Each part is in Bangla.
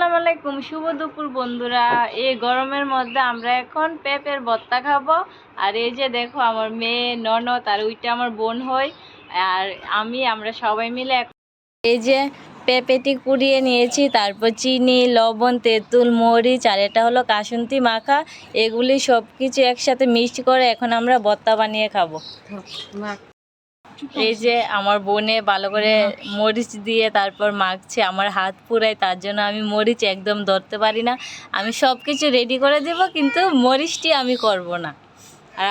আসসালামু আলাইকুম, শুভ দুপুর বন্ধুরা। এই গরমের মধ্যে আমরা এখন পেঁপের ভর্তা খাবো। আর এই যে দেখো আমার মেয়ে ননদ আর ওইটা আমার বোন হয় আর আমরা সবাই মিলে এই যে পেঁপেটি কুড়িয়ে নিয়েছি, তারপর চিনি, লবণ, তেঁতুল, মরিচ আর এটা হলো কাসুন্দি মাখা। এগুলি সব কিছু একসাথে মিক্সড করে এখন আমরা ভর্তা বানিয়ে খাবো। এই যে আমার বোনে ভালো করে মরিচ দিয়ে তারপর মাখছে, আমার হাত পুরাই, তার জন্য আমি মরিচ একদম ধরতে পারি না। আমি সব কিছু রেডি করে দেব কিন্তু মরিচটি আমি করব না। আর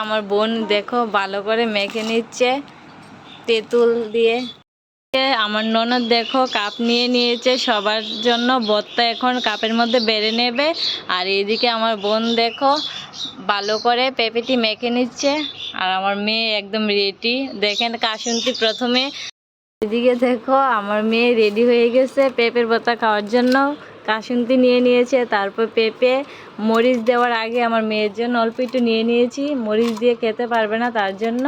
আমার বোন দেখো ভালো করে মেখে নিচ্ছে তেঁতুল দিয়ে। আমার ননদ দেখো কাপ নিয়ে নিয়েছে সবার জন্য ভর্তা, এখন কাপের মধ্যে বেড়ে নেবে। আর এইদিকে আমার বোন দেখো ভালো করে পেঁপেটি মেখে নিচ্ছে। আর আমার মেয়ে একদম রেডি, দেখেন কাসুন্দি প্রথমে। এদিকে দেখো আমার মেয়ে রেডি হয়ে গেছে পেঁপের ভর্তা খাওয়ার জন্য। কাসুন্দি নিয়ে নিয়েছে, তারপর পেঁপে মরিচ দেওয়ার আগে আমার মেয়ের জন্য অল্প একটু নিয়ে নিয়েছি। মরিচ দিয়ে খেতে পারবে না, তার জন্য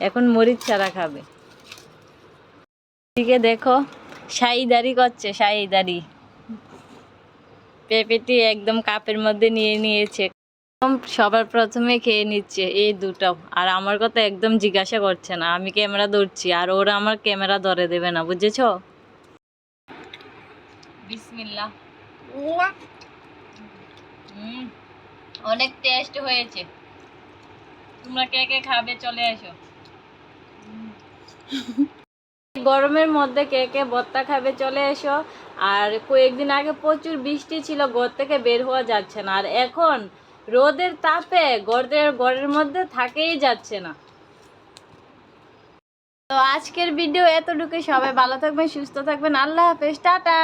এখন মরিচ ছাড়া খাবে। এদিকে দেখো শাহিদারি করছে, শাহিদারি। পেঁপেটি একদম কাপের মধ্যে নিয়ে নিয়েছে, সবার প্রথমে খেয়ে নিচ্ছে এই দুটো। আর আমার কথা একদম জিজ্ঞাসা করছে না, আমি ক্যামেরা ধরছি আর ওরা আমার ক্যামেরা ধরে দেবে না, বুঝেছো? বিসমিল্লাহ। অনেক টেস্ট হয়েছে। তোমরা কে কে খাবে চলে এসো। গরমের মধ্যে কে কে ভর্তা খাবে চলে এসো। আর কয়েকদিন আগে প্রচুর বৃষ্টি ছিল, ঘর থেকে বের হওয়া যাচ্ছে না। আর এখন রোদের তাপে ঘরের মধ্যে থাকেই যাচ্ছে না। তো আজকের ভিডিও এতটুকুই। সবাই ভালো থাকবেন, সুস্থ থাকবেন। আল্লাহ হাফেজ, টাটা।